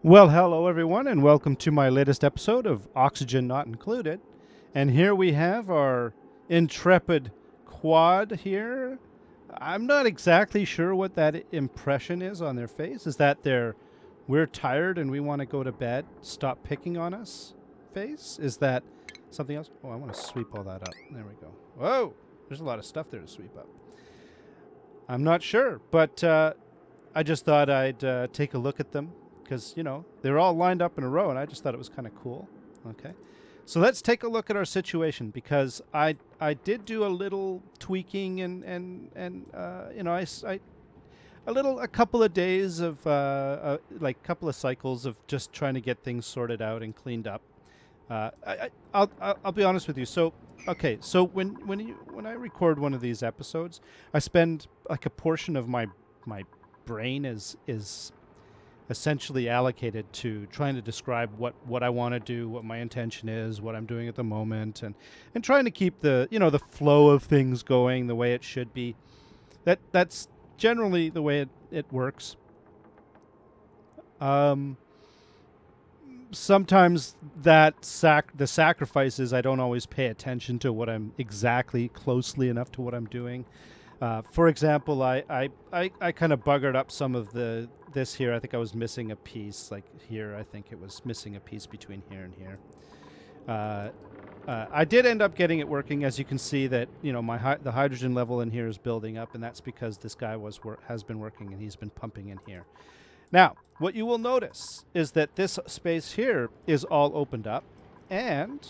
Well, hello everyone, and welcome to my latest episode of Oxygen Not Included. And here we have our intrepid quad here. I'm not exactly sure what that impression is on their face. Is that their "we're tired and we want to go to bed, stop picking on us" face? Is that something else? Oh, I want to sweep all that up. There we go. Whoa, there's a lot of stuff there to sweep up. I'm not sure, but I just thought I'd take a look at them because, they're all lined up in a row, and I just thought it was kind of cool. Okay. So let's take a look at our situation because I did do a little tweaking and a couple of days of like couple of cycles of just trying to get things sorted out and cleaned up. I'll be honest with you. So okay, so when I record one of these episodes, I spend like a portion of my brain is essentially allocated to trying to describe what I want to do, what my intention is, what I'm doing at the moment, and trying to keep the flow of things going the way it should be. That's generally the way it works. Um, Sometimes the sacrifices, I don't always pay attention to what I'm exactly closely enough to what I'm doing. For example, I kind of buggered up some of this here. I think I was missing a piece. Like here, I think it was missing a piece between here and here. I did end up getting it working. As you can see, that the hydrogen level in here is building up, and that's because this guy has been working and he's been pumping in here. Now, what you will notice is that this space here is all opened up, and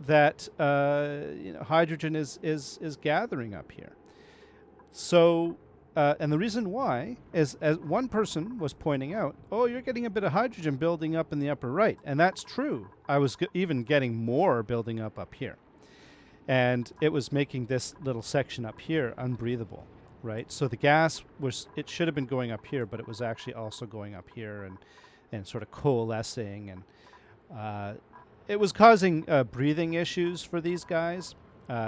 that hydrogen is gathering up here. So, and the reason why is, as one person was pointing out, oh, you're getting a bit of hydrogen building up in the upper right. And that's true. I was even getting more building up here. And it was making this little section up here unbreathable, right? So the gas it should have been going up here, but it was actually also going up here and sort of coalescing. And it was causing breathing issues for these guys.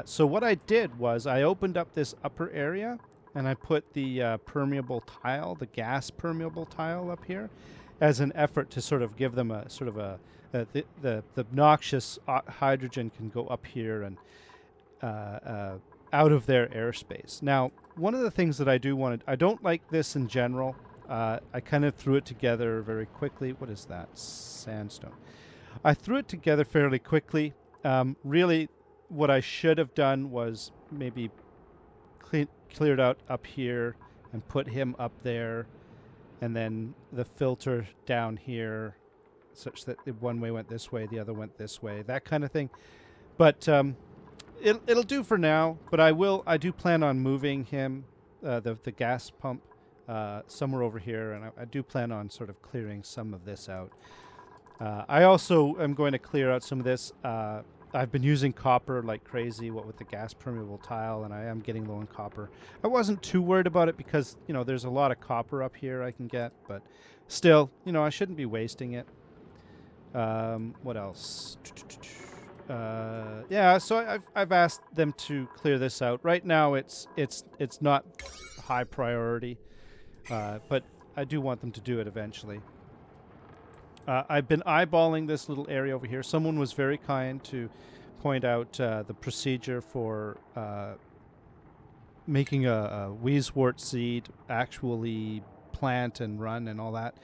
So what I did was I opened up this upper area and I put the permeable tile, the gas permeable tile up here, as an effort to sort of give them a sort of the noxious hydrogen can go up here and out of their airspace. Now, one of the things that I don't like this in general. I kind of threw it together very quickly. What is that? Sandstone. I threw it together fairly quickly. Really, what I should have done was maybe cleared out up here and put him up there, and then the filter down here, such that one way went this way, the other went this way, that kind of thing. But it'll do for now. But I do plan on moving him, the gas pump, somewhere over here, and I do plan on sort of clearing some of this out. I also am going to clear out some of this. I've been using copper like crazy, what with the gas permeable tile, and I am getting low on copper. I wasn't too worried about it because, there's a lot of copper up here I can get, but still, I shouldn't be wasting it. What else? Yeah, so I've asked them to clear this out. Right now, it's not high priority, but I do want them to do it eventually. I've been eyeballing this little area over here. Someone was very kind to point out the procedure for making a Weeswort seed actually plant and run and all that.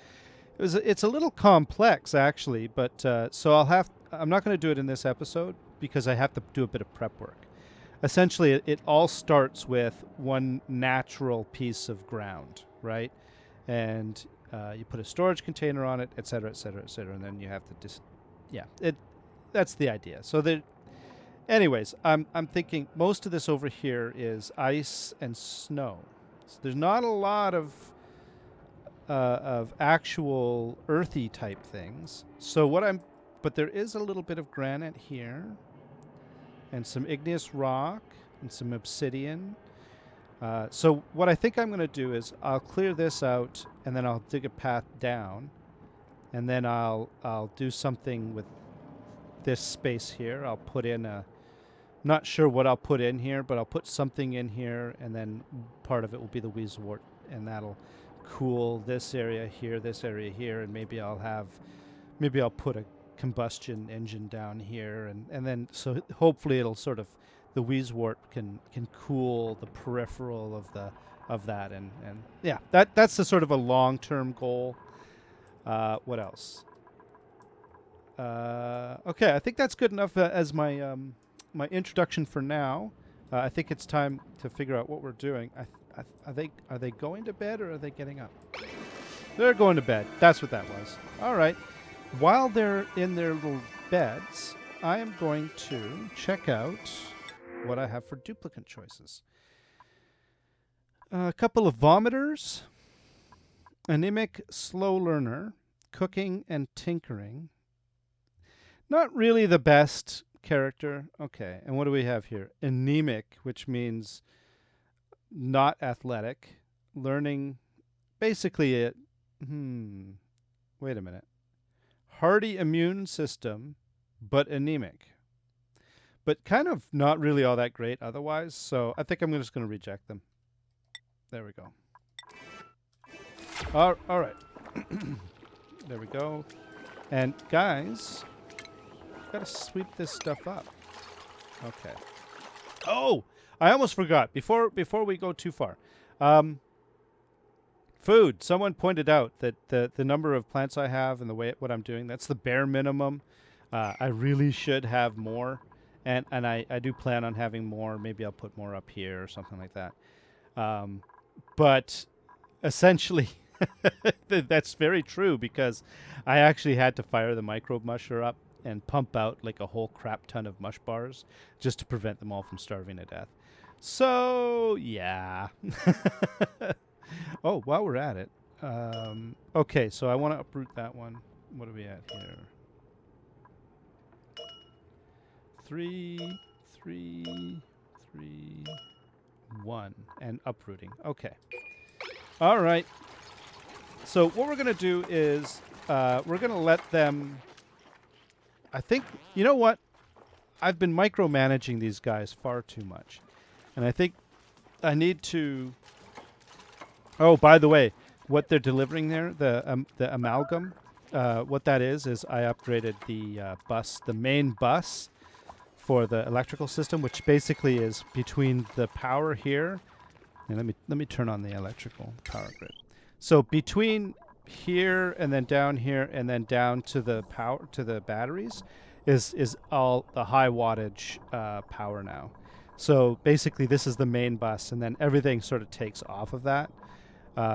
It's a little complex actually, but so I'm not going to do it in this episode because I have to do a bit of prep work. Essentially, it all starts with one natural piece of ground, right? And you put a storage container on it, et cetera, et cetera, et cetera, and then you have to that's the idea. So anyways, I'm thinking most of this over here is ice and snow. So there's not a lot of actual earthy type things. But there is a little bit of granite here, and some igneous rock, and some obsidian. So what I think I'm going to do is I'll clear this out, and then I'll dig a path down, and then I'll do something with this space here. I'll put in not sure what I'll put in here, but I'll put something in here, and then part of it will be the Weeswort, and that'll cool this area here, and maybe I'll put a combustion engine down here, and then so hopefully it'll sort of the Weezwarp can cool the peripheral of that, and yeah, that's the sort of a long-term goal. What else? Okay, I think that's good enough as my my introduction for now. I think it's time to figure out what we're doing. Are they going to bed or are they getting up? They're going to bed. That's what that was. All right. While they're in their little beds, I am going to check out what I have for duplicant choices. A couple of vomiters, anemic slow learner, cooking and tinkering. Not really the best character. Okay, and what do we have here? Anemic, which means not athletic. Learning, basically it. Wait a minute. Hardy immune system, but anemic. But kind of not really all that great otherwise, so I think I'm just going to reject them. There we go. All right. There we go. And guys, got to sweep this stuff up. Okay. Oh, I almost forgot. Before we go too far. Food. Someone pointed out that the number of plants I have and the way what I'm doing, that's the bare minimum. I really should have more. And I do plan on having more. Maybe I'll put more up here or something like that. But essentially, that's very true because I actually had to fire the microbe musher up and pump out like a whole crap ton of mush bars just to prevent them all from starving to death. So, yeah. Oh, while we're at it. Okay, so I want to uproot that one. What are we at here? 3, 3, 3, 1. And uprooting. Okay. All right. So what we're going to do is we're going to let them... I think... You know what? I've been micromanaging these guys far too much. And I think I need to... Oh, by the way, what they're delivering there, the amalgam, what that is I upgraded the bus, the main bus for the electrical system, which basically is between the power here. And let me turn on the electrical power grid. So between here and then down here and then down to the power to the batteries is all the high wattage power now. So basically this is the main bus, and then everything sort of takes off of that.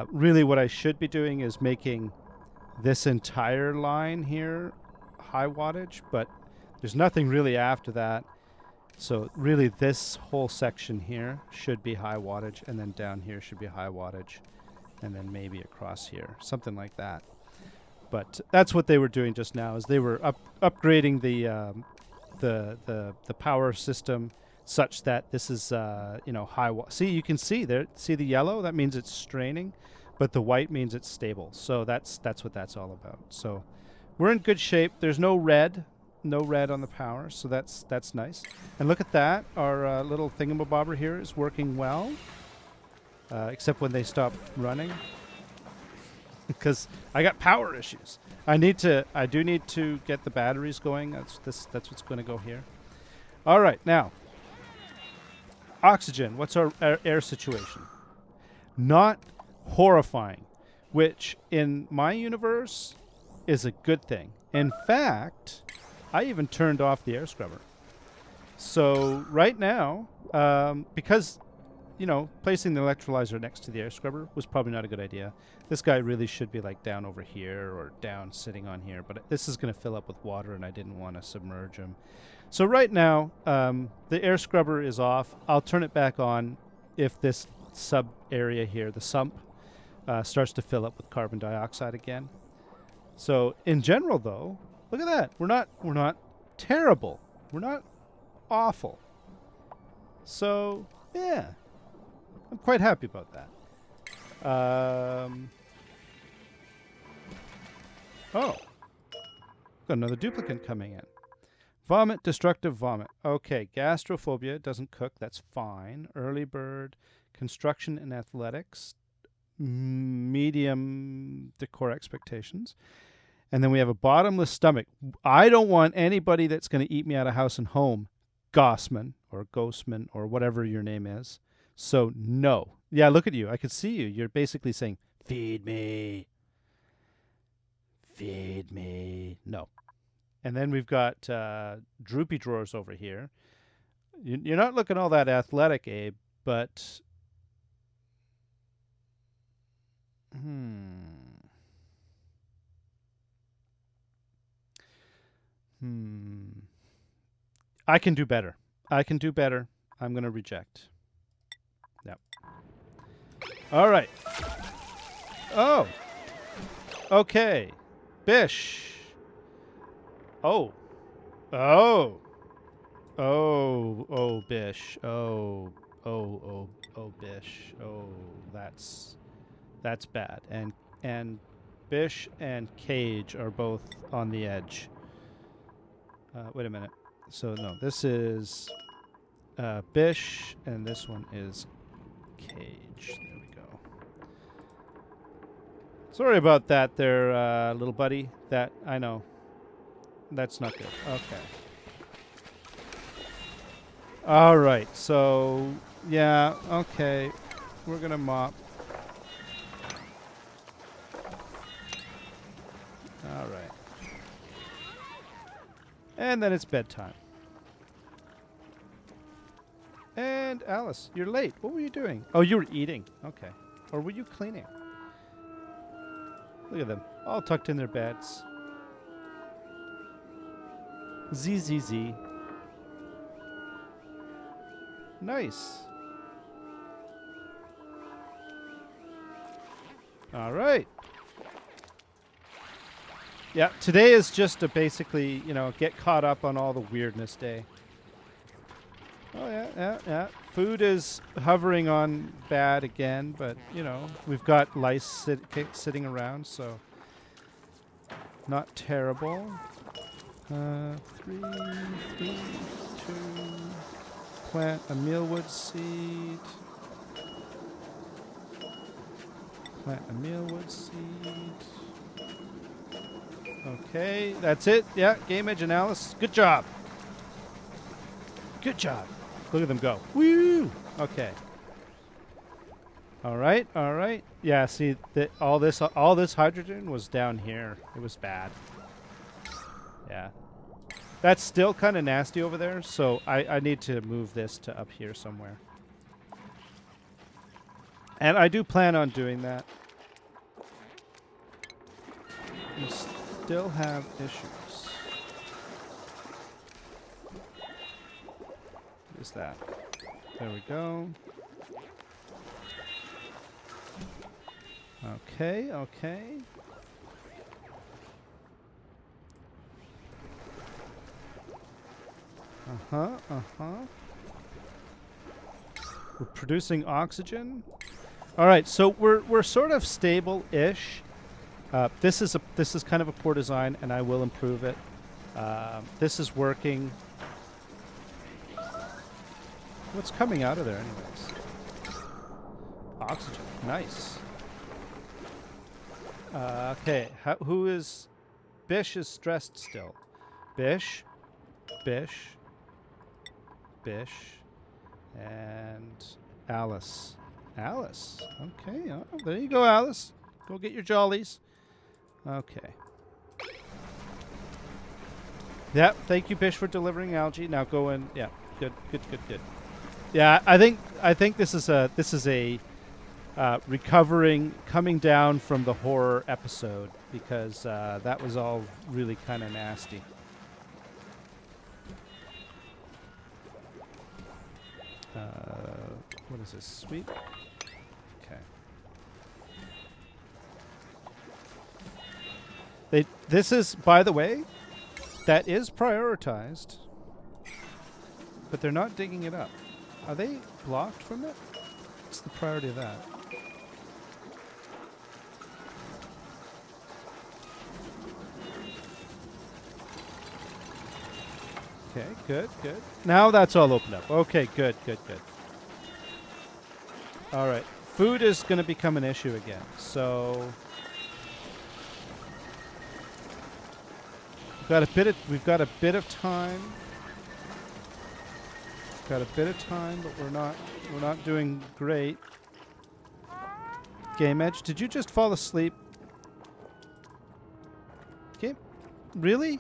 Really what I should be doing is making this entire line here high wattage, but there's nothing really after that. So really this whole section here should be high wattage, and then down here should be high wattage, and then maybe across here, something like that. But that's what they were doing just now, is they were upgrading the power system such that this is high. See, you can see there. See the yellow? That means it's straining, but the white means it's stable. So that's what that's all about. So we're in good shape. There's no red on the power, so that's nice. And look at that. Our little thingamabobber here is working well, except when they stop running, because I got power issues. I do need to get the batteries going. That's what's going to go here. All right, now. Oxygen, what's our air situation? Not horrifying, which in my universe is a good thing. In fact, I even turned off the air scrubber. So right now, because, placing the electrolyzer next to the air scrubber was probably not a good idea. This guy really should be like down over here or down sitting on here, but this is going to fill up with water and I didn't want to submerge him. So right now, the air scrubber is off. I'll turn it back on if this sub area here, the sump, starts to fill up with carbon dioxide again. So in general, though, look at that. We're not terrible. We're not awful. So yeah, I'm quite happy about that. Oh, got another duplicant coming in. Vomit, destructive vomit. Okay, gastrophobia, doesn't cook, that's fine. Early bird, construction and athletics. medium decor expectations. And then we have a bottomless stomach. I don't want anybody that's going to eat me out of house and home, Gossman or Ghostman or whatever your name is. So no. Yeah, look at you. I could see you. You're basically saying, feed me. Feed me. No. And then we've got droopy drawers over here. You're not looking all that athletic, Abe, but... I can do better. I can do better. I'm going to reject. Yep. All right. Oh. Okay. Bish. Oh. Oh. Oh, Bish. Oh, Bish. Oh, that's bad. And Bish and Cage are both on the edge. Wait a minute. So no, this is Bish, and this one is Cage. There we go. Sorry about that there, little buddy. That, I know. That's not good. Okay. All right, so, yeah, okay. We're going to mop. All right. And then it's bedtime. And Alice, you're late. What were you doing? Oh, you were eating. Okay. Or were you cleaning? Look at them. All tucked in their beds. Z. Nice. All right. Yeah, today is just a basically, get caught up on all the weirdness day. Oh, yeah. Food is hovering on bad again, but, we've got lice sitting around, so not terrible. 3, 2. Plant a mealwood seed. Plant a mealwood seed. Okay, that's it. Yeah, game edge and Alice. Good job. Good job. Look at them go. Woo! Okay. All right. Yeah, see, all this hydrogen was down here. It was bad. Yeah. That's still kind of nasty over there, so I need to move this to up here somewhere. And I do plan on doing that. We still have issues. What is that? There we go. Okay. We're producing oxygen. All right, so we're sort of stable-ish. This is kind of a poor design, and I will improve it. This is working. What's coming out of there, anyways? Oxygen. Nice. Okay, who is... Bish is stressed still. Bish. And Alice. Okay. Oh, there you go, Alice. Go get your jollies. Okay. Yeah, thank you, Bish, for delivering algae. Now go in. Yeah, good. Yeah, I think this is a recovering, coming down from the horror episode, because that was all really kind of nasty. What is this? Sweet? Okay. This is, by the way, that is prioritized, but they're not digging it up. Are they blocked from it? What's the priority of that? Okay, good. Now that's all opened up. Okay, good. All right. Food is going to become an issue again. So we've got a bit of time. Got a bit of time, but we're not doing great. Game Edge, did you just fall asleep? Game, really?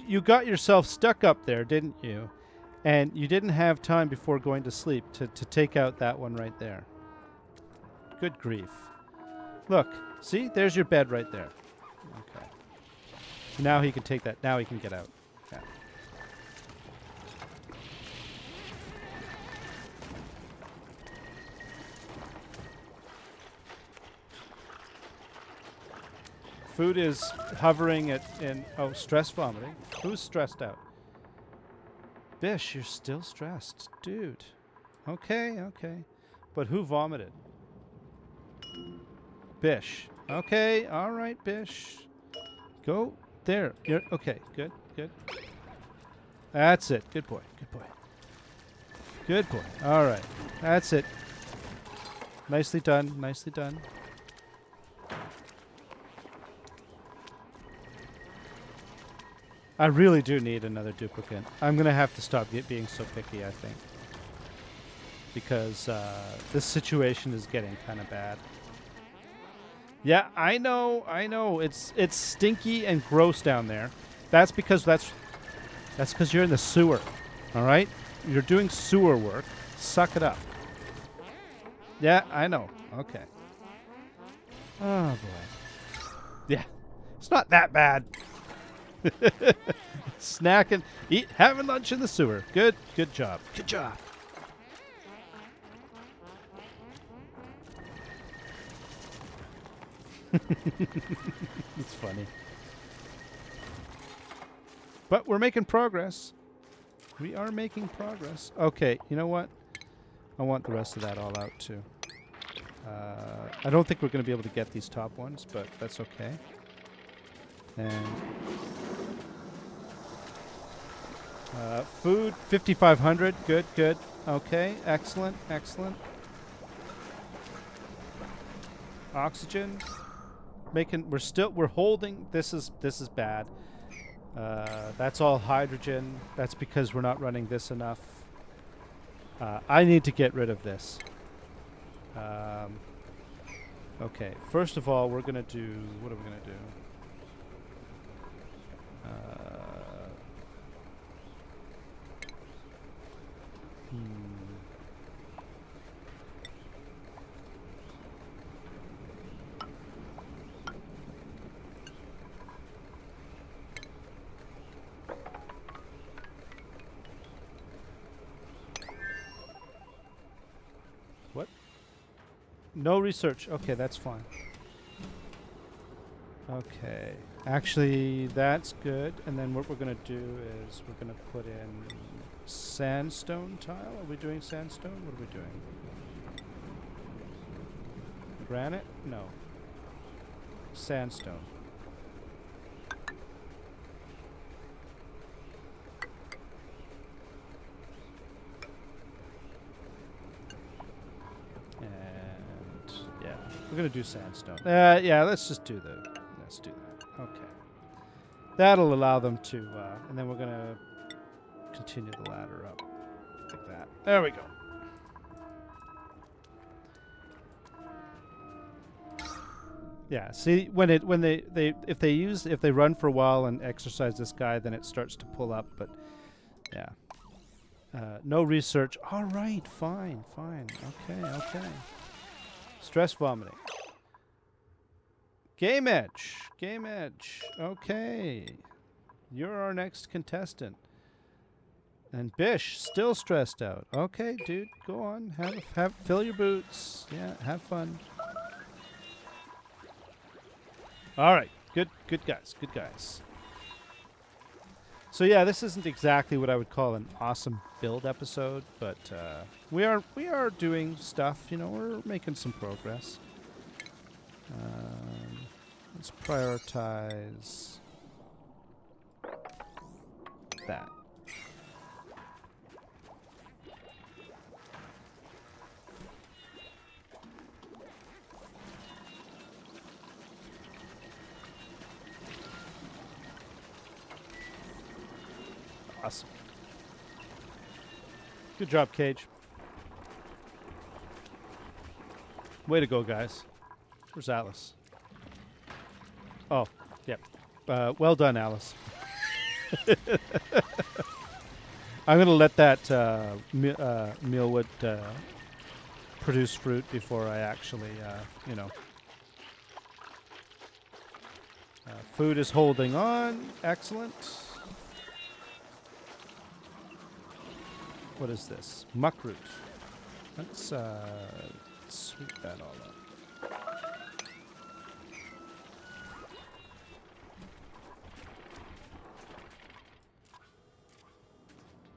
You got yourself stuck up there, didn't you? And you didn't have time before going to sleep to take out that one right there. Good grief. Look, see? There's your bed right there. Okay. So now he can take that. Now he can get out. Yeah. Food is hovering oh, stress vomiting. Who's stressed out? Bish, you're still stressed. Dude. Okay, okay. But who vomited? Bish. Okay, all right, Bish. Go. There. You're okay. Good, good. That's it. Good boy. Good boy. Good boy. All right. That's it. Nicely done. Nicely done. I really do need another duplicant. I'm going to have to stop being so picky, I think. Because this situation is getting kind of bad. Yeah, I know. It's stinky and gross down there. That's because you're in the sewer. All right? You're doing sewer work. Suck it up. Yeah, I know. Okay. Oh, boy. Yeah. It's not that bad. Snacking, having lunch in the sewer. Good job. Good job. It's funny. But we're making progress. We are making progress. Okay, you know what? I want the rest of that all out too. I don't think we're going to be able to get these top ones, but that's okay. And food, 5,500. Good, good. Okay, excellent, excellent. Oxygen. We're holding. This is bad. That's all hydrogen. That's because we're not running this enough. I need to get rid of this. Okay, first of all, we're going to do... What are we going to do? What? No research. Okay, that's fine. Okay. Actually, that's good. And then what we're going to do is we're going to put in sandstone tile. Are we doing sandstone? What are we doing? Granite? No. Sandstone. And yeah, we're going to do sandstone. Yeah, let's do that. Okay. That'll allow them to, and then we're going to continue the ladder up like that. There we go. Yeah, see, if they run for a while and exercise this guy, then it starts to pull up, but yeah. No research. All right, fine. Okay. Stress vomiting. Game Edge. Okay. You're our next contestant. And Bish, still stressed out. Okay, dude, go on. Fill your boots. Yeah, have fun. All right. Good guys. So yeah, this isn't exactly what I would call an awesome build episode, but we are doing stuff. You know, we're making some progress. Let's prioritize that. Awesome. Good job, Cage. Way to go, guys. Where's Alice? Oh, yep. Well done, Alice. I'm going to let that mealwood produce fruit before I actually, you know. Food is holding on. Excellent. What is this? Muckroot. Let's sweep that all up.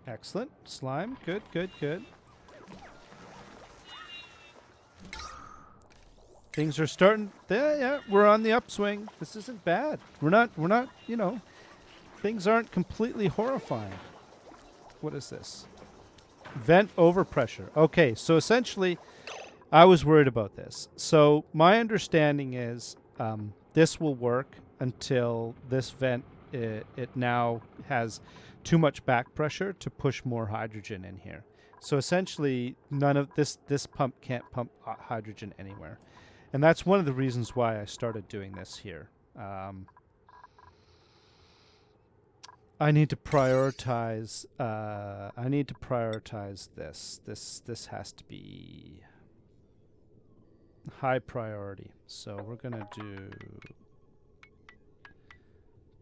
Excellent. Slime. Good, good, good. Things are starting. Yeah, we're on the upswing. This isn't bad. We're not, you know, things aren't completely horrifying. What is this? Vent overpressure. Okay, so essentially, I was worried about this. So my understanding is this will work until this vent, it now has too much back pressure to push more hydrogen in here. So essentially, none of this pump can't pump hydrogen anywhere. And that's one of the reasons why I started doing this here. I need to prioritize. This. This has to be high priority. So we're gonna do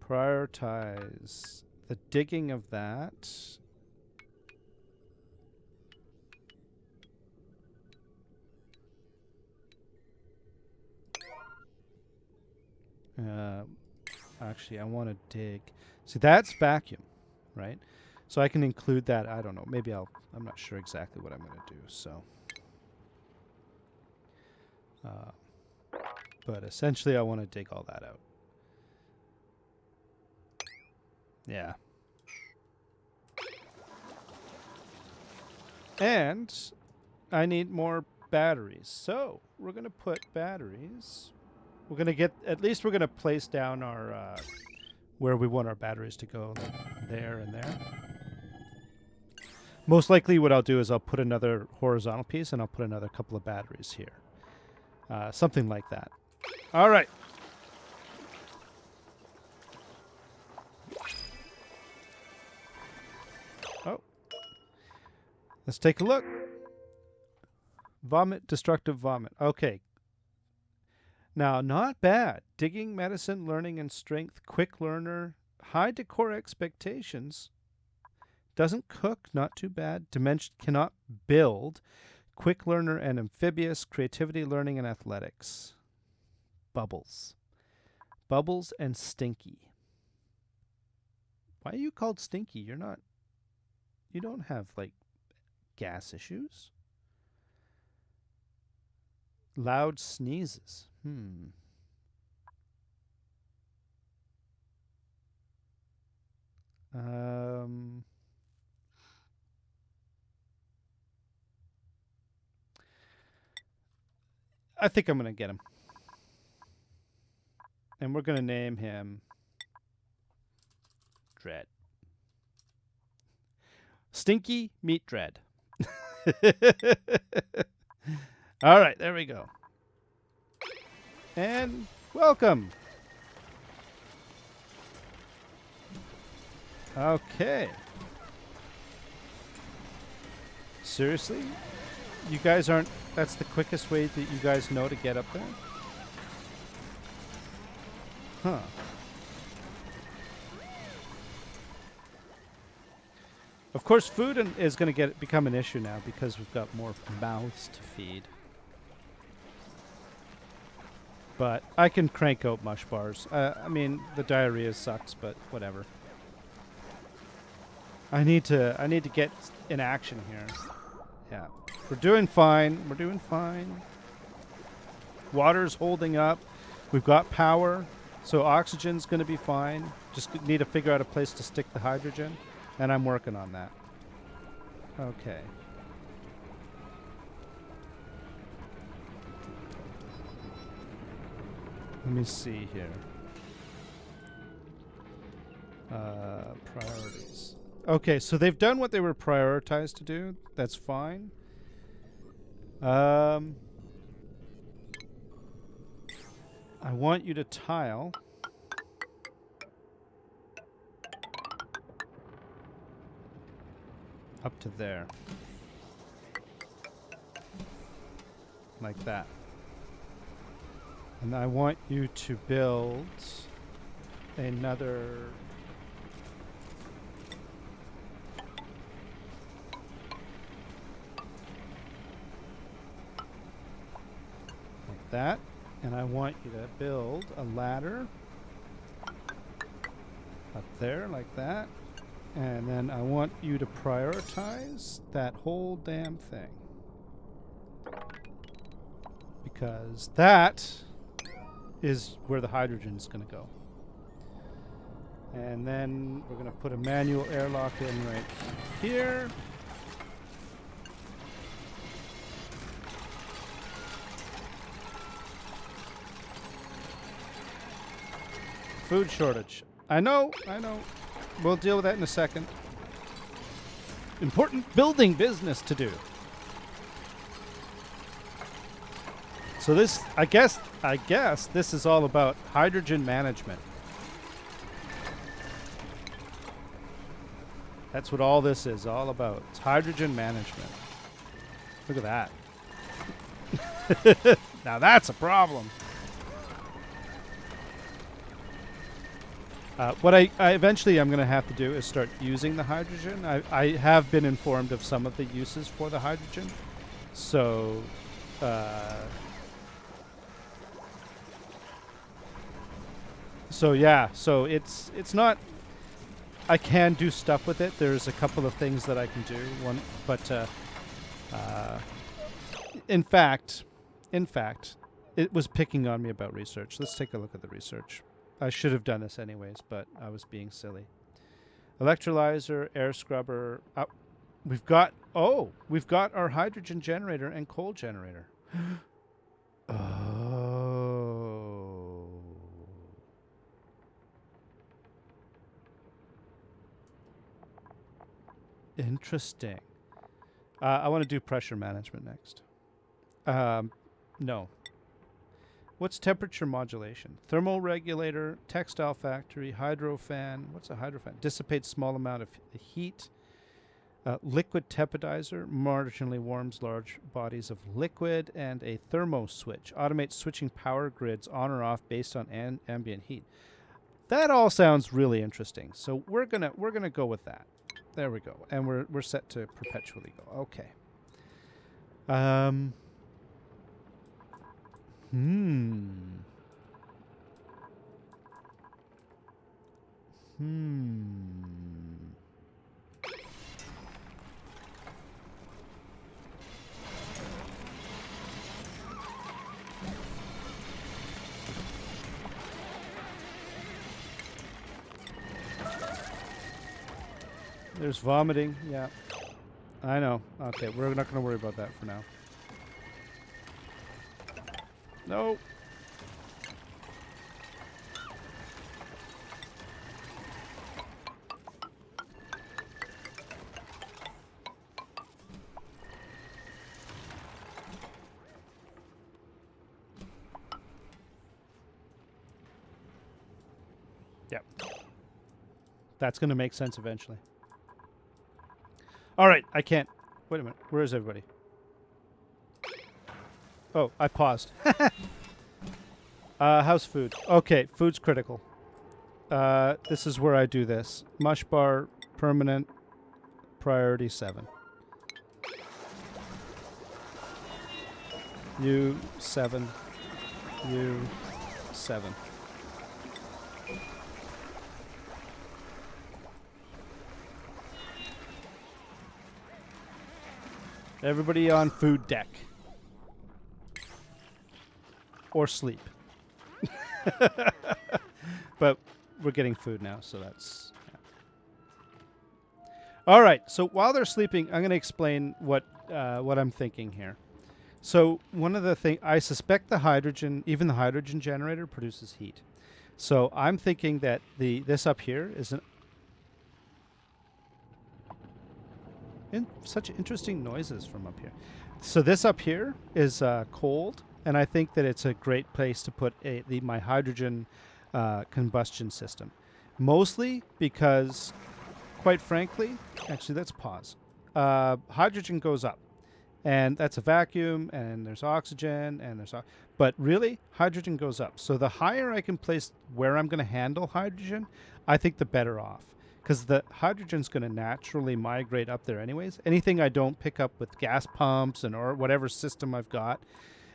prioritize the digging of that. Actually, I want to dig. See, that's vacuum, right? So I can include that. I don't know. Maybe I'm not sure exactly what I'm going to do. So, but essentially, I want to dig all that out. Yeah. And I need more batteries. So we're going to put batteries. We're going to get, at least we're going to place down our, where we want our batteries to go, like there and there. Most likely what I'll do is I'll put another horizontal piece and I'll put another couple of batteries here. Something like that. All right. Oh. Let's take a look. Vomit, destructive vomit. Okay. Now, not bad. Digging, medicine, learning, and strength. Quick learner. High decor expectations. Doesn't cook. Not too bad. Dimension cannot build. Quick learner and amphibious. Creativity, learning, and athletics. Bubbles. Bubbles and stinky. Why are you called stinky? You're not... You don't have, like, gas issues. Loud sneezes. I think I'm going to get him. And we're going to name him Dread. Stinky meet Dread. All right, there we go. And welcome. Okay. Seriously? You guys aren't... That's the quickest way that you guys know to get up there? Huh. Of course, food is going to become an issue now because we've got more mouths to feed. But I can crank out mush bars. I mean, the diarrhea sucks, but whatever. I need to get in action here. Yeah. We're doing fine. We're doing fine. Water's holding up. We've got power. So oxygen's going to be fine. Just need to figure out a place to stick the hydrogen. And I'm working on that. Okay. Let me see here. Priorities. Okay, so they've done what they were prioritized to do. That's fine. I want you to tile up to there. Like that. And I want you to build another... like that. And I want you to build a ladder up there like that. And then I want you to prioritize that whole damn thing. Because that is where the hydrogen's going to go. And then we're going to put a manual airlock in right here. Food shortage. I know. We'll deal with that in a second. Important building business to do. So this, I guess this is all about hydrogen management. That's what all this is all about. It's hydrogen management. Look at that. Now that's a problem. What I eventually I'm going to have to do is start using the hydrogen. I have been informed of some of the uses for the hydrogen. So... so yeah, so it's not... I can do stuff with it. There's a couple of things that I can do. One, but in fact, it was picking on me about research. Let's take a look at the research. I should have done this anyways, but I was being silly. Electrolyzer, air scrubber. We've got our hydrogen generator and coal generator. Oh. Interesting. I want to do pressure management next. No. What's temperature modulation? Thermal regulator, textile factory, hydro fan. What's a hydro fan? Dissipates small amount of heat. Liquid tepidizer, marginally warms large bodies of liquid. And a thermo switch, automates switching power grids on or off based on ambient heat. That all sounds really interesting. So we're gonna go with that. There we go. And we're set to perpetually go. Okay. There's vomiting. Yeah. I know. Okay, we're not going to worry about that for now. No. Yep. That's going to make sense eventually. All right, I can't. Wait a minute. Where is everybody? Oh, I paused. How's food? Okay, food's critical. This is where I do this. Mush bar, permanent, priority 7. You 7. You 7. Everybody on food deck. Or sleep. But we're getting food now, so that's... Yeah. All right, so while they're sleeping, I'm going to explain what I'm thinking here. So one of the things... I suspect the hydrogen, even the hydrogen generator, produces heat. So I'm thinking that this up here is an... such interesting noises from up here. So this up here is cold, and I think that it's a great place to put my hydrogen combustion system. Mostly because, quite frankly, actually, let's pause. Hydrogen goes up, and that's a vacuum, and there's oxygen, and but really, hydrogen goes up. So the higher I can place where I'm going to handle hydrogen, I think the better off. Because the hydrogen's going to naturally migrate up there anyways. Anything I don't pick up with gas pumps or whatever system I've got,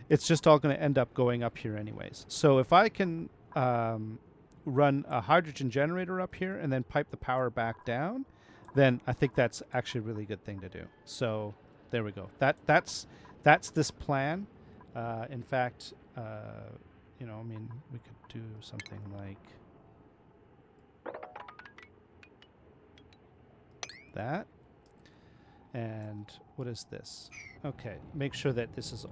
it's just all going to end up going up here anyways. So if I can run a hydrogen generator up here and then pipe the power back down, then I think that's actually a really good thing to do. So there we go. That's this plan. In fact, you know, I mean, we could do something like that. And what is this? Okay, make sure that this is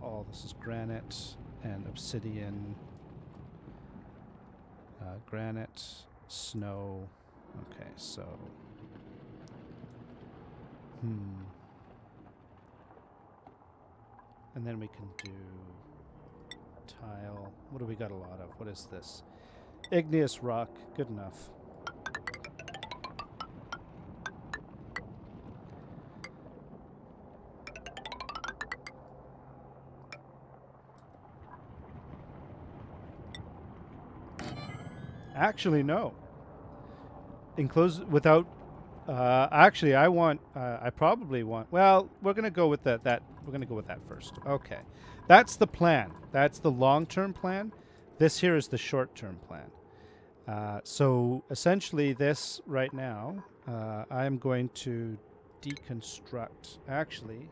granite and obsidian, granite, snow. Okay, so and then we can do tile. What do we got a lot of? What is this? Igneous rock. Good enough. Actually, no. Enclose without. Actually, I probably want. Well, we're gonna go with that. We're gonna go with that first. Okay, that's the plan. That's the long-term plan. This here is the short-term plan. So essentially, this right now, I am going to deconstruct. Actually,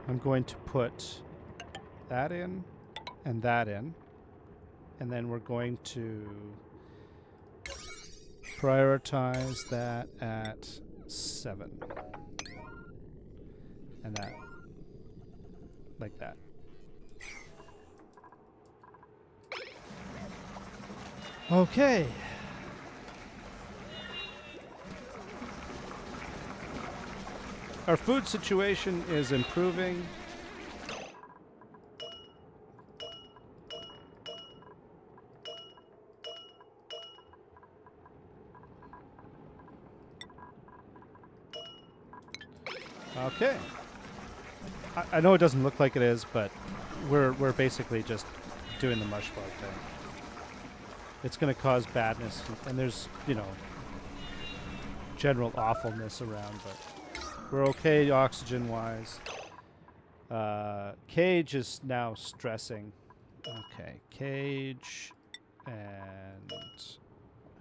I'm going to put that in and that in. And then we're going to prioritize that at 7. And that, like that. Okay. Our food situation is improving. Okay. I know it doesn't look like it is, but we're basically just doing the mush bug thing. It's going to cause badness, and there's, you know, general awfulness around, but we're okay oxygen-wise. Cage is now stressing. Okay, Cage, and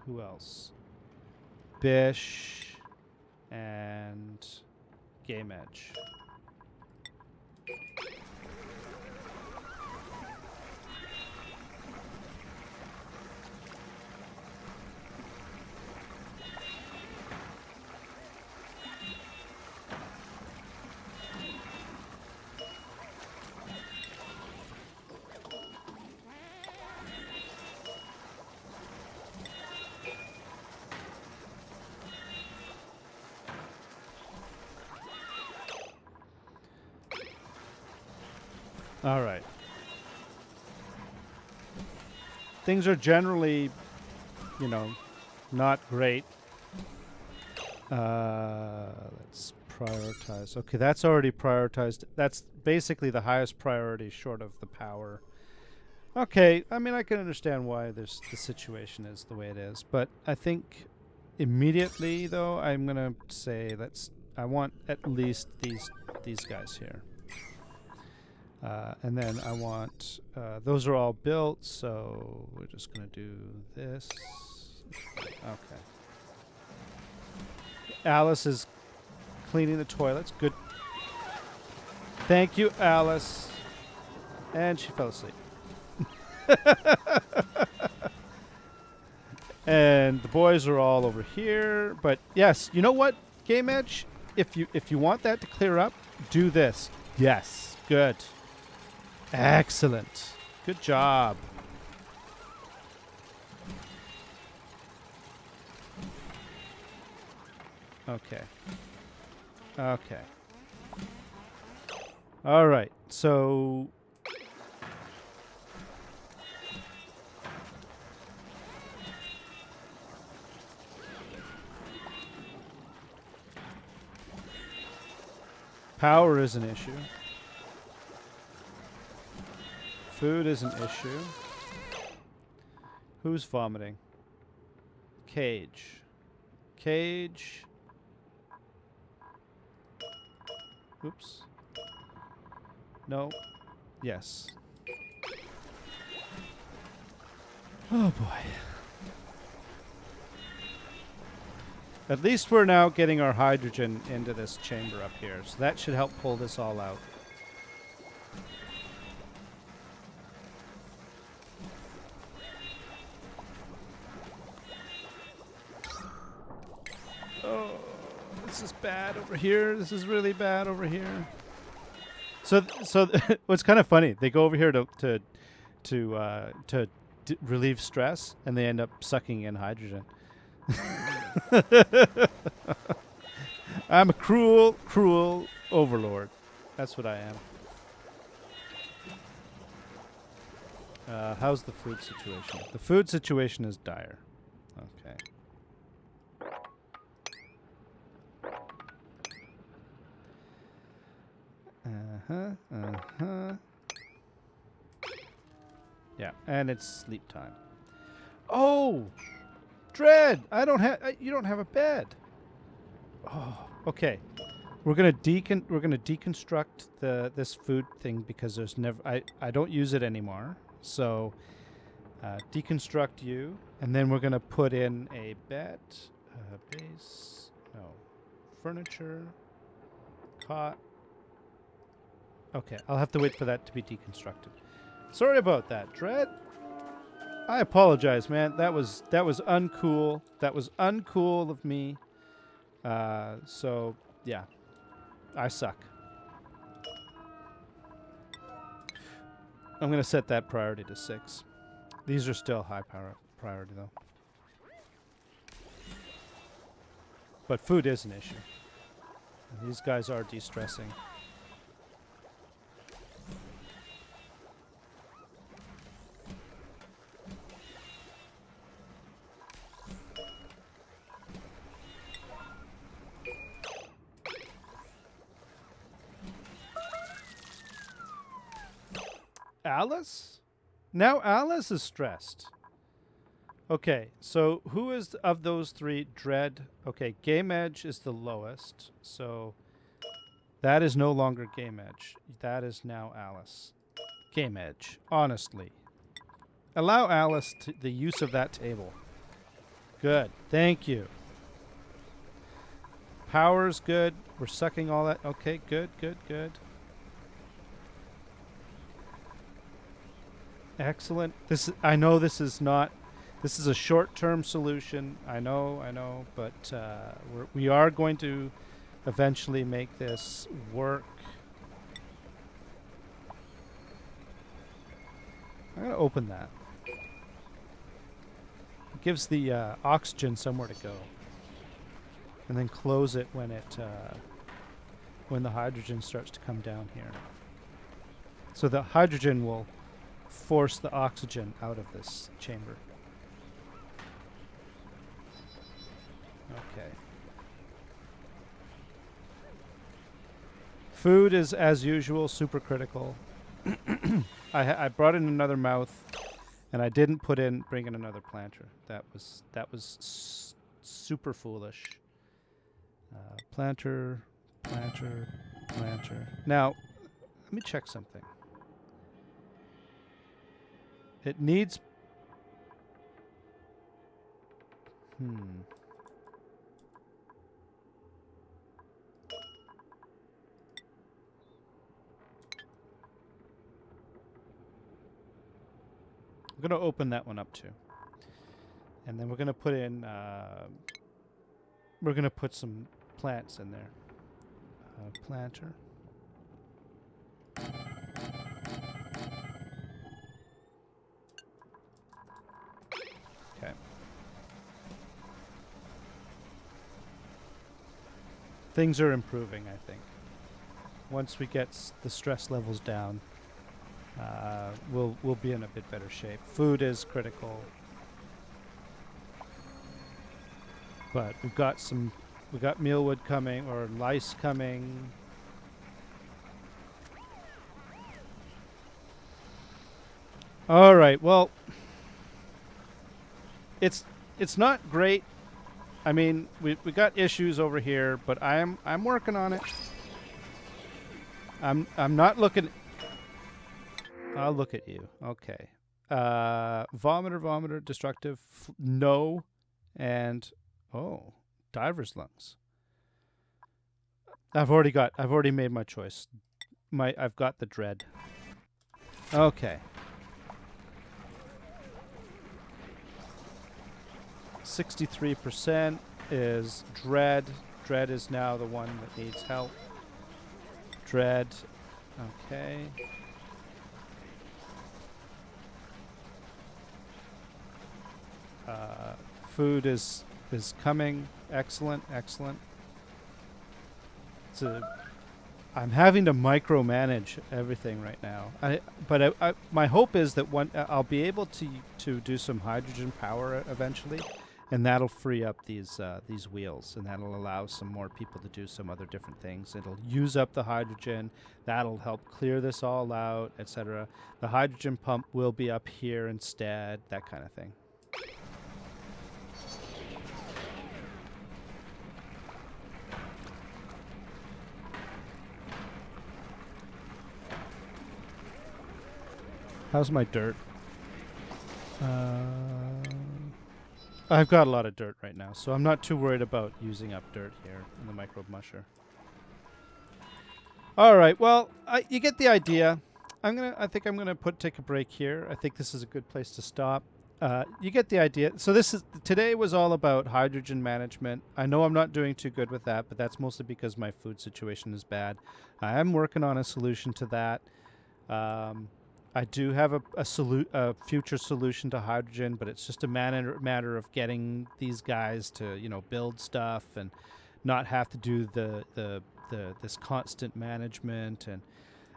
who else? Bish, and Game Edge. All right. Things are generally, you know, not great. Let's prioritize. Okay, that's already prioritized. That's basically the highest priority short of the power. Okay, I mean, I can understand why the situation is the way it is, but I think immediately, though, I'm going to say I want at least these guys here. And then I want, those are all built, so we're just going to do this. Okay. Alice is cleaning the toilets. Good. Thank you, Alice. And she fell asleep. And the boys are all over here. But yes, you know what, Game Edge? If you want that to clear up, do this. Yes. Good. Excellent. Good job. Okay. Okay. All right. So power is an issue. Food is an issue. Who's vomiting? Cage. Cage. Oops. No. Yes. Oh boy. At least we're now getting our hydrogen into this chamber up here, so that should help pull this all out. Oh, this is bad over here. This is really bad over here. So what's kind of funny? They go over here to relieve stress, and they end up sucking in hydrogen. I'm a cruel, cruel overlord. That's what I am. How's the food situation? The food situation is dire. Okay. Yeah, and it's sleep time. Oh, Dread! You don't have a bed. Oh, okay. We're gonna deconstruct this food thing because there's never I don't use it anymore. So deconstruct you, and then we're gonna put in a bed, base, no, furniture, cot. Okay, I'll have to wait for that to be deconstructed. Sorry about that, Dread. I apologize, man. That was uncool. That was uncool of me. So yeah, I suck. I'm gonna set that priority to 6. These are still high priority though. But food is an issue. And these guys are de-stressing. Alice? Now Alice is stressed. Okay, so who is of those 3 Dread? Okay, Game Edge is the lowest, so that is no longer Game Edge. That is now Alice. Game Edge, honestly. Allow Alice the use of that table. Good, thank you. Power's good. We're sucking all that. Okay, good, good, good. Excellent. I know this is a short-term solution. I know, but we are going to eventually make this work. I'm going to open that. It gives the oxygen somewhere to go, and then close it when the hydrogen starts to come down here. So the hydrogen will force the oxygen out of this chamber. Okay. Food is, as usual, super critical. I brought in another mouth, and I didn't bring in another planter. That was super foolish. Planter. Now, let me check something. It needs... I'm going to open that one up too. And then we're going to put in... we're going to put some plants in there. Planter. Okay. things are improving, I think. Once we get the stress levels down, we'll be in a bit better shape. Food is critical, but we got mealwood coming, or lice coming. All right. Well, it's not great. I mean, we got issues over here, but I'm working on it. I'm not looking. I'll look at you. Okay. Vomiter, destructive, no, and diver's lungs. I've already made my choice. I've got the dread. Okay. 63% is dread. Dread is now the one that needs help. Dread. Okay. Food is coming. Excellent. I'm having to micromanage everything right now. But my hope is that I'll be able to do some hydrogen power eventually, and that'll free up these wheels, and that'll allow some more people to do some other different things. It'll use up the hydrogen. That'll help clear this all out, etc. The hydrogen pump will be up here instead. That kind of thing. How's my dirt? I've got a lot of dirt right now, so I'm not too worried about using up dirt here in the microbe musher. All right, well, you get the idea. I think I'm gonna take a break here. I think this is a good place to stop. You get the idea. So today was all about hydrogen management. I know I'm not doing too good with that, but that's mostly because my food situation is bad. I am working on a solution to that. I do have a future solution to hydrogen, but it's just a matter of getting these guys to build stuff and not have to do this constant management, and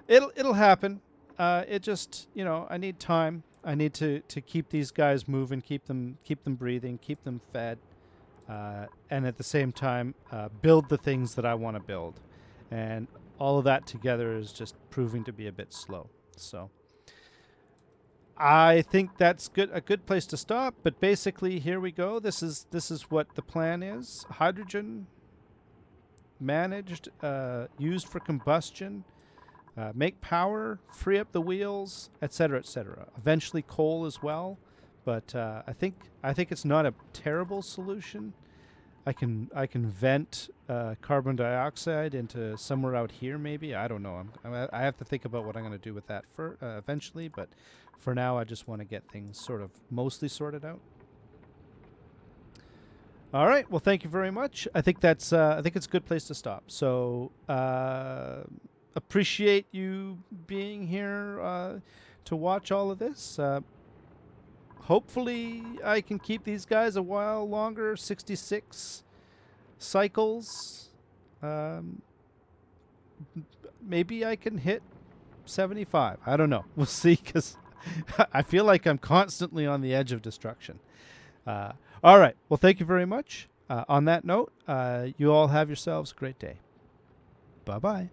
it'll happen. It just I need time. I need to keep these guys moving, keep them breathing, keep them fed, and at the same time build the things that I want to build, and all of that together is just proving to be a bit slow. So I think that's a good place to stop. But basically, here we go. This is what the plan is: hydrogen managed, used for combustion, make power, free up the wheels, etc., etc. Eventually, coal as well. But I think it's not a terrible solution. I can vent carbon dioxide into somewhere out here, maybe. I don't know. I have to think about what I'm going to do with that eventually. But for now, I just want to get things sort of mostly sorted out. All right. Well, thank you very much. I think it's a good place to stop. So appreciate you being here to watch all of this. Hopefully, I can keep these guys a while longer. 66 cycles. Maybe I can hit 75. I don't know. We'll see, because I feel like I'm constantly on the edge of destruction. All right. Well, thank you very much. On that note, you all have yourselves a great day. Bye-bye.